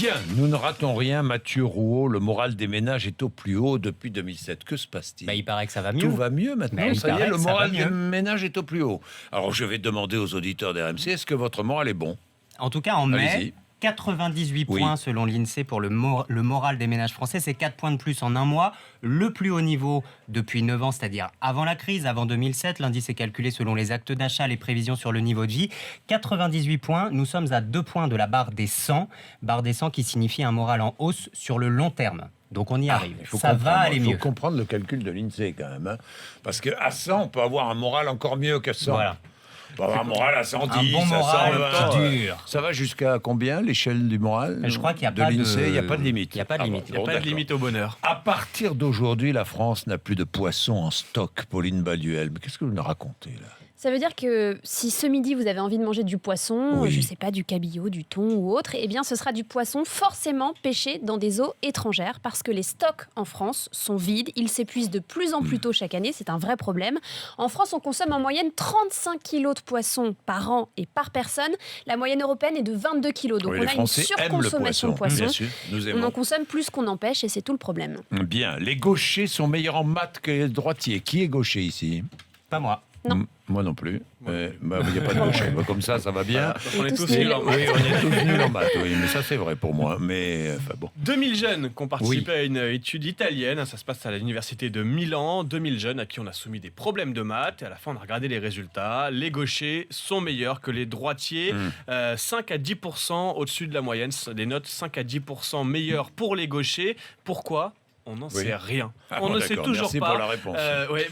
Bien, nous ne ratons rien, Mathieu Rouault. Le moral des ménages est au plus haut depuis 2007. Que se passe-t-il ? Il paraît que ça va mieux. Tout va mieux maintenant, il ça y est, paraît le que ça moral va des mieux. ménages est au plus haut. Alors je vais demander aux auditeurs d'RMC, est-ce que votre moral est bon ? En tout cas, en mai, Allez-y. 98 Oui. points selon l'INSEE pour le moral des ménages français. C'est 4 points de plus en un mois. Le plus haut niveau depuis 9 ans, c'est-à-dire avant la crise, avant 2007. L'indice est calculé selon les actes d'achat, les prévisions sur le niveau de vie. 98 points, nous sommes à 2 points de la barre des 100. Barre des 100 qui signifie un moral en hausse sur le long terme. Donc on y arrive. Ça va aller mieux. Il faut comprendre le calcul de l'INSEE quand même. Hein. Parce qu'à 100, on peut avoir un moral encore mieux qu'à 100. Voilà. On peut avoir un moral à 110, Un bon moral à 120. qui dure. Ça va jusqu'à combien, l'échelle du moral Je crois qu'il n'y a de pas l'INSEE, il n'y a pas de de limite. Il n'y a pas de limite. Il n'y a pas de limite au bonheur. À partir d'aujourd'hui, la France n'a plus de poissons en stock, Pauline Baduel. Mais qu'est-ce que vous nous racontez là ? Ça veut dire que si ce midi vous avez envie de manger du poisson, Oui. je sais pas, du cabillaud, du thon ou autre, eh bien ce sera du poisson forcément pêché dans des eaux étrangères parce que les stocks en France sont vides, ils s'épuisent de plus en plus tôt chaque année, c'est un vrai problème. En France, on consomme en moyenne 35 kilos de poisson par an et par personne. La moyenne européenne est de 22 kilos, donc Oui, on les a une Français aiment le surconsommation de poisson. poisson. Bien sûr, nous On aimons. en consomme plus qu'on en pêche et c'est tout le problème. Bien, les gauchers sont meilleurs en maths que les droitiers. Qui est gaucher ici ? Pas moi. Non. Moi non plus. Il n'y a pas de gaucher. Comme ça va bien. On est tous tous nuls. nuls en maths. Oui, on est tous nuls en maths, oui, mais ça c'est vrai pour moi. Mais enfin bon. 2000 jeunes qui ont participé Oui. à une étude italienne. Ça se passe à l'université de Milan. 2000 jeunes à qui on a soumis des problèmes de maths. Et à la fin, on a regardé les résultats. Les gauchers sont meilleurs que les droitiers. 5 à 10% au-dessus de la moyenne. Des notes 5 à 10% meilleures pour les gauchers. Pourquoi ? On n'en Oui. sait rien. Ah on bon, ne sait d'accord, toujours merci pas. pour la réponse.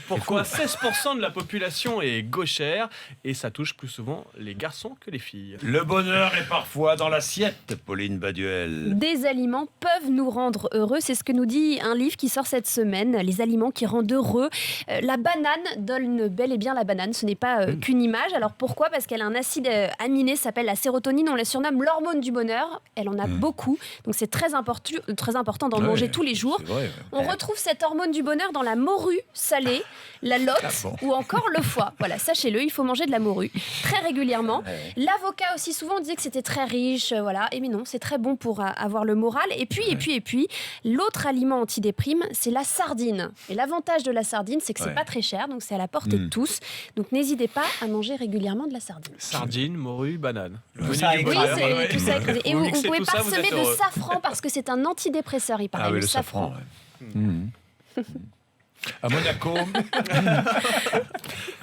Pourquoi 16% de la population est gauchère et ça touche plus souvent les garçons que les filles. Le bonheur est parfois dans l'assiette, Pauline Baduel. Des aliments peuvent nous rendre heureux, c'est ce que nous dit un livre qui sort cette semaine, les aliments qui rendent heureux. La banane donne bel et bien la banane, ce n'est pas qu'une image. Alors pourquoi ? Parce qu'elle a un acide aminé, s'appelle la sérotonine, on la surnomme l'hormone du bonheur. Elle en a beaucoup, donc c'est très important d'en manger tous les jours. C'est vrai, ouais. On retrouve cette hormone du bonheur dans la morue salée, la lotte Ah bon. ou encore le foie. Voilà, sachez-le, il faut manger de la morue très régulièrement. Ouais. L'avocat aussi, souvent on disait que c'était très riche, voilà. Et mais non, c'est très bon pour avoir le moral. Et puis, l'autre aliment antidéprime, c'est la sardine. Et l'avantage de la sardine, c'est que c'est Ouais. pas très cher, donc c'est à la portée de tous. Donc n'hésitez pas à manger régulièrement de la sardine. Sardine, morue, banane. Le Tout menu ça du écrasé. Oui, bonheur. c'est Ouais. tout ça écrasé. Et Vous vous mixez pouvez tout ça, vous parsemer êtes de heureux. safran parce que c'est un antidépresseur, il paraît. Ah oui, le le safran. safran. Ouais.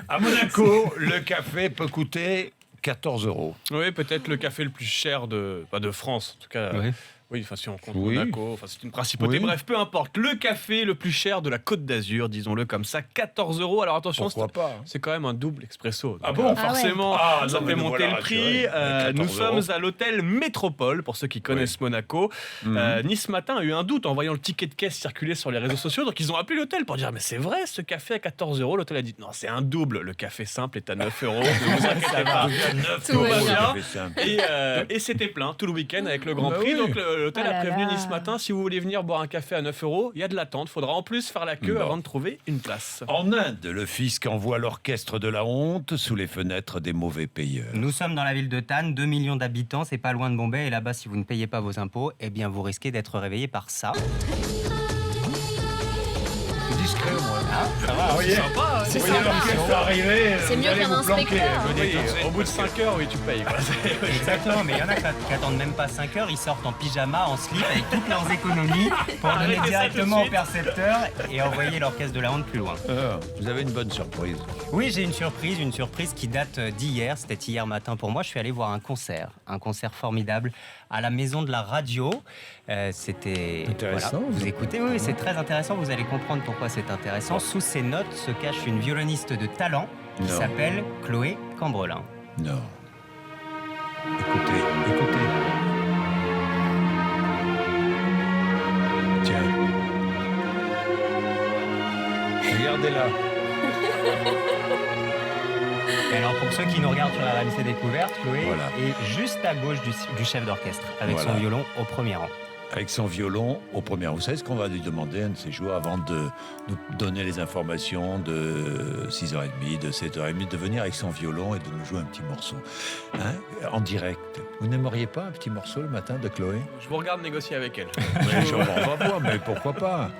À Monaco, le café peut coûter 14 €. Oui, peut-être le café le plus cher de France, en tout cas. Oui. Oui, enfin si on compte Oui. Monaco, enfin c'est une principauté. Oui. Bref, peu importe. Le café le plus cher de la Côte d'Azur, disons-le comme ça, 14 €. Alors attention, Pourquoi pas ? c'est quand même un double expresso. Donc, Ah bon forcément, Ah ça non, fait mais nous monter voilà le prix. rassurés. Nous 14 sommes €. à l'hôtel Métropole, pour ceux qui connaissent Monaco. Nice Matin a eu un doute en voyant le ticket de caisse circuler sur les réseaux sociaux. Donc ils ont appelé l'hôtel pour dire mais c'est vrai, ce café à 14 €. L'hôtel a dit non, c'est un double. Le café simple est à 9 €. Ne vous inquiétez pas. 9 Tout va € le bien. café simple. Et c'était plein tout le week-end avec le Grand Bah Prix. oui. Donc l'hôtel Ah a là prévenu là. Nice Matin, si vous voulez venir boire un café à 9 €, il y a de l'attente. Il faudra en plus faire la queue Bon. avant de trouver une place. En Inde, le fisc envoie l'orchestre de la honte sous les fenêtres des mauvais payeurs. Nous sommes dans la ville de Tannes, 2 millions d'habitants, c'est pas loin de Bombay. Et là-bas, si vous ne payez pas vos impôts, eh bien vous risquez d'être réveillé par ça. C'est discret au moins. Ça va, voyez, Sympa, C'est vous voyez sympa. l'orchestre arriver, C'est vous mieux allez qu'un vous planquer. inspecteur. Oui, au bout de 5 heures, oui, tu payes. quoi. Exactement, mais il y en a qui attendent même pas 5 heures, ils sortent en pyjama, en slip, avec toutes leurs économies pour donner Arrêtez ça directement tout au de percepteur et envoyer l'orchestre de la honte plus loin. Vous avez une bonne surprise. Oui, j'ai une surprise qui date d'hier, c'était hier matin pour moi. Je suis allé voir un concert formidable à la Maison de la Radio. C'était Intéressant. Vous écoutez, oui, c'est très intéressant. Vous allez comprendre pourquoi c'est intéressant. Sous ces notes se cache une violoniste de talent qui Non. s'appelle Chloé Cambrelin. Non. Écoutez. Tiens. Regardez-là. Et alors pour ceux qui nous regardent sur la RMC Découverte, Chloé Voilà. est juste à gauche du chef d'orchestre avec Voilà. son violon au premier rang. avec son violon aux premières. Vous savez ce qu'on va lui demander un de ces jours avant de nous donner les informations de 6h30, de 7h30, de venir avec son violon et de nous jouer un petit morceau en direct. Vous n'aimeriez pas un petit morceau le matin de Chloé? Je vous regarde négocier avec elle. On va voir, mais pourquoi pas?